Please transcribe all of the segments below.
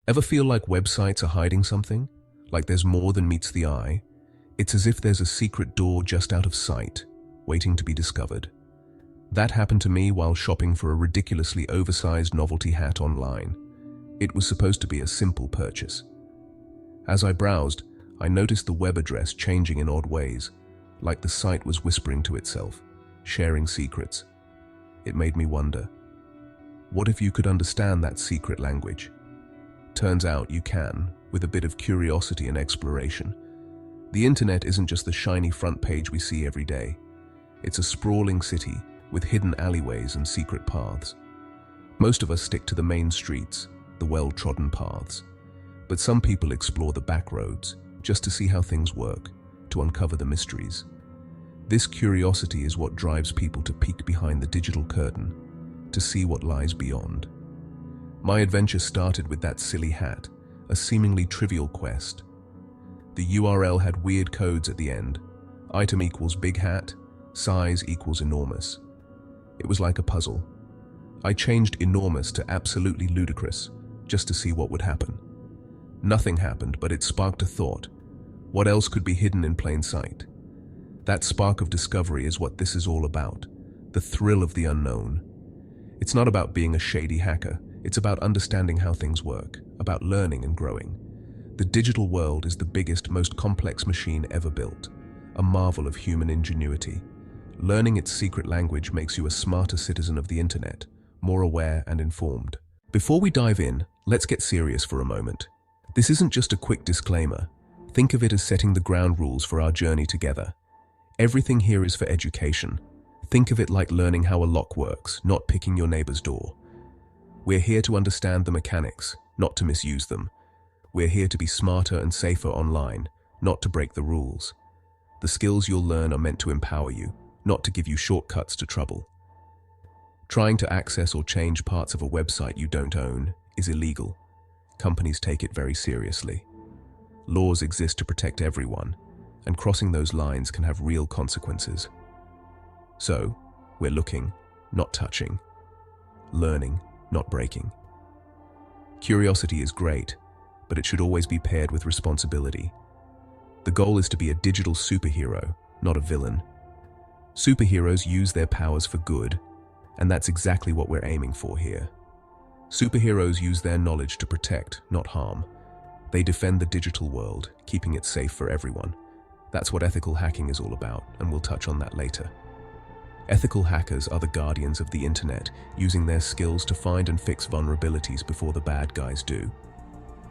Ever feel like websites are hiding something? Like there's more than meets the eye? It's as if there's a secret door just out of sight, waiting to be discovered. That happened to me while shopping for a ridiculously oversized novelty hat online. It was supposed to be a simple purchase. As I browsed, I noticed the web address changing in odd ways, like the site was whispering to itself, sharing secrets. It made me wonder, what if you could understand that secret language? Turns out you can, with a bit of curiosity and exploration. The internet isn't just the shiny front page we see every day. It's a sprawling city with hidden alleyways and secret paths. Most of us stick to the main streets, the well-trodden paths. But some people explore the back roads just to see how things work, to uncover the mysteries. This curiosity is what drives people to peek behind the digital curtain, to see what lies beyond. My adventure started with that silly hat, a seemingly trivial quest. The URL had weird codes at the end. Item equals big hat, size equals enormous. It was like a puzzle. I changed enormous to absolutely ludicrous, just to see what would happen. Nothing happened, but it sparked a thought. What else could be hidden in plain sight? That spark of discovery is what this is all about, the thrill of the unknown. It's not about being a shady hacker. It's about understanding how things work, about learning and growing. The digital world is the biggest, most complex machine ever built, a marvel of human ingenuity. Learning its secret language makes you a smarter citizen of the internet, more aware and informed. Before we dive in, let's get serious for a moment. This isn't just a quick disclaimer. Think of it as setting the ground rules for our journey together. Everything here is for education. Think of it like learning how a lock works, not picking your neighbor's door. We're here to understand the mechanics, not to misuse them. We're here to be smarter and safer online, not to break the rules. The skills you'll learn are meant to empower you, not to give you shortcuts to trouble. Trying to access or change parts of a website you don't own is illegal. Companies take it very seriously. Laws exist to protect everyone, and crossing those lines can have real consequences. So, we're looking, not touching. Learning, not breaking. Curiosity is great, but it should always be paired with responsibility. The goal is to be a digital superhero, not a villain. Superheroes use their powers for good, and that's exactly what we're aiming for here. Superheroes use their knowledge to protect, not harm. They defend the digital world, keeping it safe for everyone. That's what ethical hacking is all about, and we'll touch on that later. Ethical hackers are the guardians of the internet, using their skills to find and fix vulnerabilities before the bad guys do.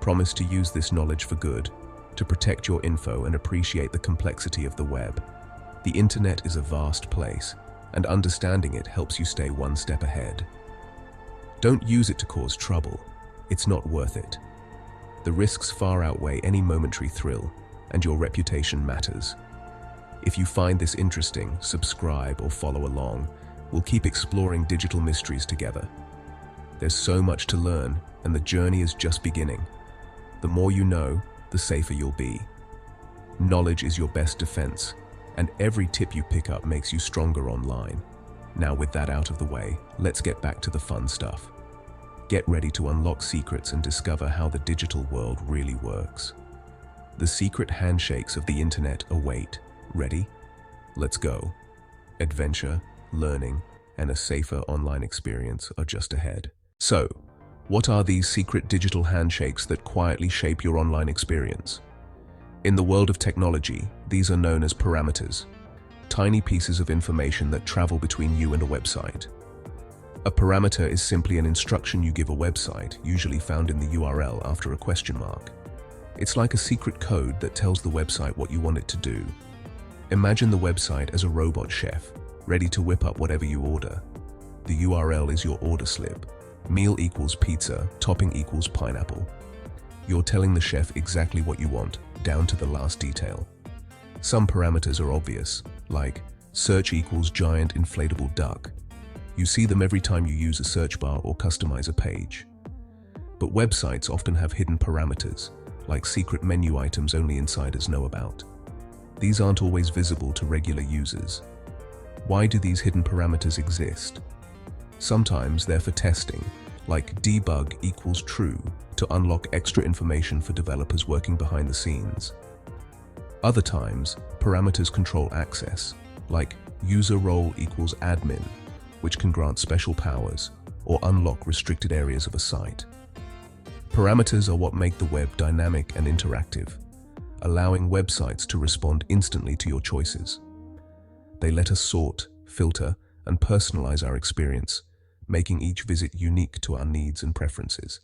Promise to use this knowledge for good, to protect your info and appreciate the complexity of the web. The internet is a vast place, and understanding it helps you stay one step ahead. Don't use it to cause trouble. It's not worth it. The risks far outweigh any momentary thrill, and your reputation matters. If you find this interesting, subscribe or follow along. We'll keep exploring digital mysteries together. There's so much to learn, and the journey is just beginning. The more you know, the safer you'll be. Knowledge is your best defense, and every tip you pick up makes you stronger online. Now with that out of the way, let's get back to the fun stuff. Get ready to unlock secrets and discover how the digital world really works. The secret handshakes of the internet await. Ready? Let's go. Adventure, learning, and a safer online experience are just ahead. So, what are these secret digital handshakes that quietly shape your online experience? In the world of technology, these are known as parameters, tiny pieces of information that travel between you and a website. A parameter is simply an instruction you give a website, usually found in the URL after a question mark. It's like a secret code that tells the website what you want it to do. Imagine the website as a robot chef, ready to whip up whatever you order. The URL is your order slip. Meal equals pizza, topping equals pineapple. You're telling the chef exactly what you want, down to the last detail. Some parameters are obvious, like search equals giant inflatable duck. You see them every time you use a search bar or customize a page. But websites often have hidden parameters, like secret menu items only insiders know about. These aren't always visible to regular users. Why do these hidden parameters exist? Sometimes they're for testing, like debug equals true to unlock extra information for developers working behind the scenes. Other times, parameters control access, like user role equals admin, which can grant special powers or unlock restricted areas of a site. Parameters are what make the web dynamic and interactive, allowing websites to respond instantly to your choices. They let us sort, filter, and personalize our experience, making each visit unique to our needs and preferences.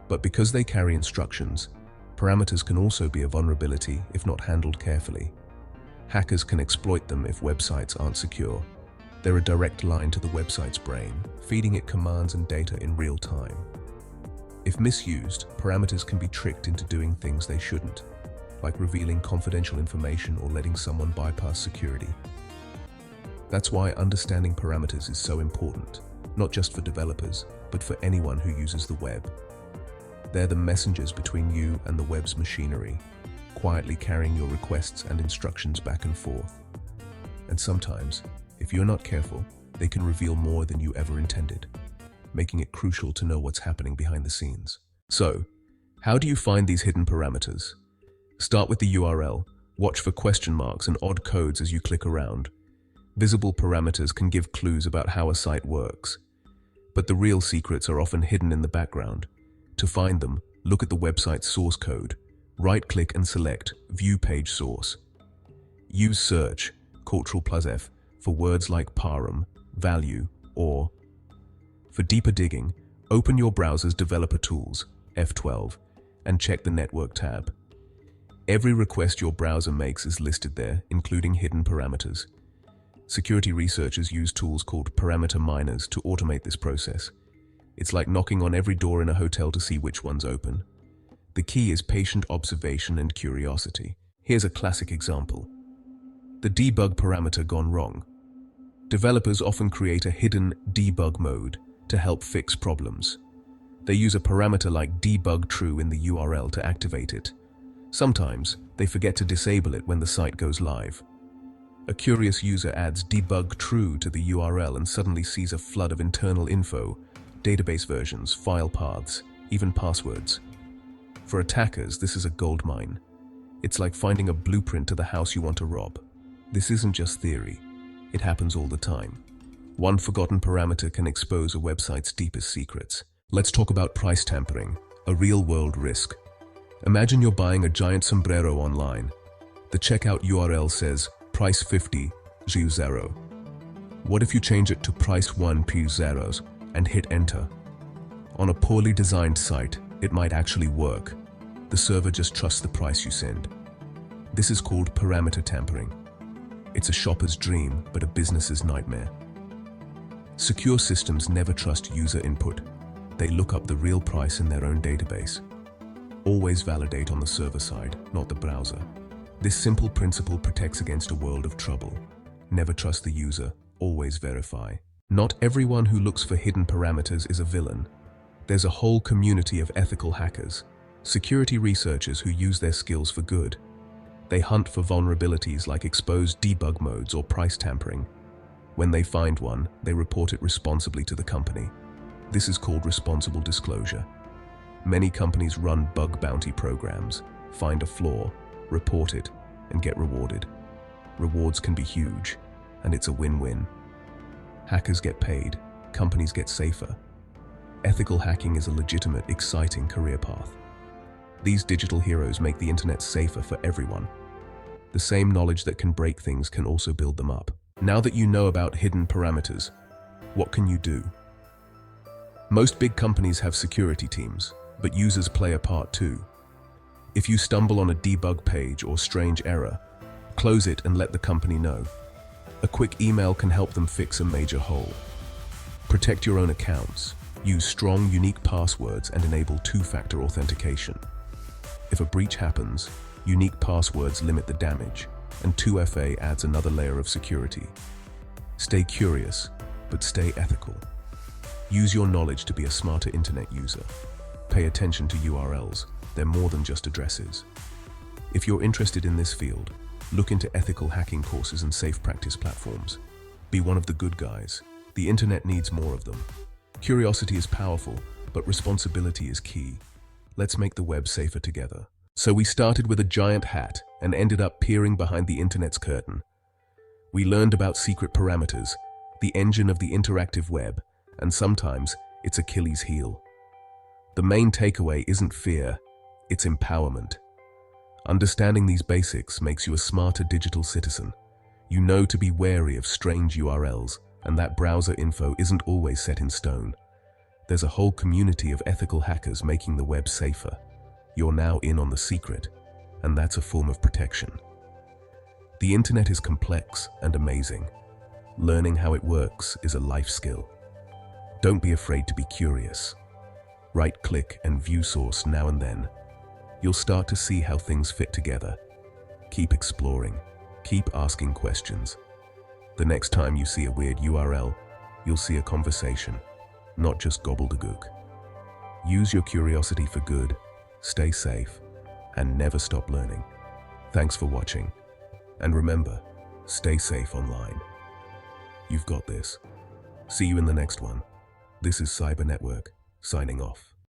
But because they carry instructions, parameters can also be a vulnerability if not handled carefully. Hackers can exploit them if websites aren't secure. They're a direct line to the website's brain, feeding it commands and data in real time. If misused, parameters can be tricked into doing things they shouldn't, like revealing confidential information or letting someone bypass security. That's why understanding parameters is so important, not just for developers, but for anyone who uses the web. They're the messengers between you and the web's machinery, quietly carrying your requests and instructions back and forth. And sometimes, if you're not careful, they can reveal more than you ever intended, making it crucial to know what's happening behind the scenes. So, how do you find these hidden parameters? Start with the URL. Watch for question marks and odd codes as you click around. Visible parameters can give clues about how a site works, but the real secrets are often hidden in the background. To find them, look at the website's source code. Right-click and select View Page Source. Use Search, Ctrl+F, for words like param, value, or. For deeper digging, open your browser's Developer Tools, F12, and check the Network tab. Every request your browser makes is listed there, including hidden parameters. Security researchers use tools called parameter miners to automate this process. It's like knocking on every door in a hotel to see which one's open. The key is patient observation and curiosity. Here's a classic example. The debug parameter gone wrong. Developers often create a hidden debug mode to help fix problems. They use a parameter like debug true in the URL to activate it. Sometimes, they forget to disable it when the site goes live. A curious user adds debug true to the URL and suddenly sees a flood of internal info, database versions, file paths, even passwords. For attackers, this is a goldmine. It's like finding a blueprint to the house you want to rob. This isn't just theory. It happens all the time. One forgotten parameter can expose a website's deepest secrets. Let's talk about price tampering, a real-world risk. Imagine you're buying a giant sombrero online. The checkout URL says price 50, $0. What if you change it to price 1 $0 and hit enter? On a poorly designed site, it might actually work. The server just trusts the price you send. This is called parameter tampering. It's a shopper's dream, but a business's nightmare. Secure systems never trust user input. They look up the real price in their own database. Always validate on the server side, not the browser. This simple principle protects against a world of trouble. Never trust the user, always verify. Not everyone who looks for hidden parameters is a villain. There's a whole community of ethical hackers, security researchers who use their skills for good. They hunt for vulnerabilities like exposed debug modes or price tampering. When they find one, they report it responsibly to the company. This is called responsible disclosure. Many companies run bug bounty programs, find a flaw, report it, and get rewarded. Rewards can be huge, and it's a win-win. Hackers get paid, companies get safer. Ethical hacking is a legitimate, exciting career path. These digital heroes make the internet safer for everyone. The same knowledge that can break things can also build them up. Now that you know about hidden parameters, what can you do? Most big companies have security teams, but users play a part too. If you stumble on a debug page or strange error, close it and let the company know. A quick email can help them fix a major hole. Protect your own accounts. Use strong, unique passwords and enable two-factor authentication. If a breach happens, unique passwords limit the damage, and 2FA adds another layer of security. Stay curious, but stay ethical. Use your knowledge to be a smarter internet user. Pay attention to URLs. They're more than just addresses. If you're interested in this field, look into ethical hacking courses and safe practice platforms. Be one of the good guys. The internet needs more of them. Curiosity is powerful, but responsibility is key. Let's make the web safer together. So we started with a giant hat and ended up peering behind the internet's curtain. We learned about secret parameters, the engine of the interactive web, and sometimes its Achilles heel. The main takeaway isn't fear, it's empowerment. Understanding these basics makes you a smarter digital citizen. You know to be wary of strange URLs, and that browser info isn't always set in stone. There's a whole community of ethical hackers making the web safer. You're now in on the secret, and that's a form of protection. The internet is complex and amazing. Learning how it works is a life skill. Don't be afraid to be curious. Right-click and view source now and then. You'll start to see how things fit together. Keep exploring. Keep asking questions. The next time you see a weird URL, you'll see a conversation, not just gobbledygook. Use your curiosity for good, stay safe, and never stop learning. Thanks for watching. And remember, stay safe online. You've got this. See you in the next one. This is Cyber Network, signing off.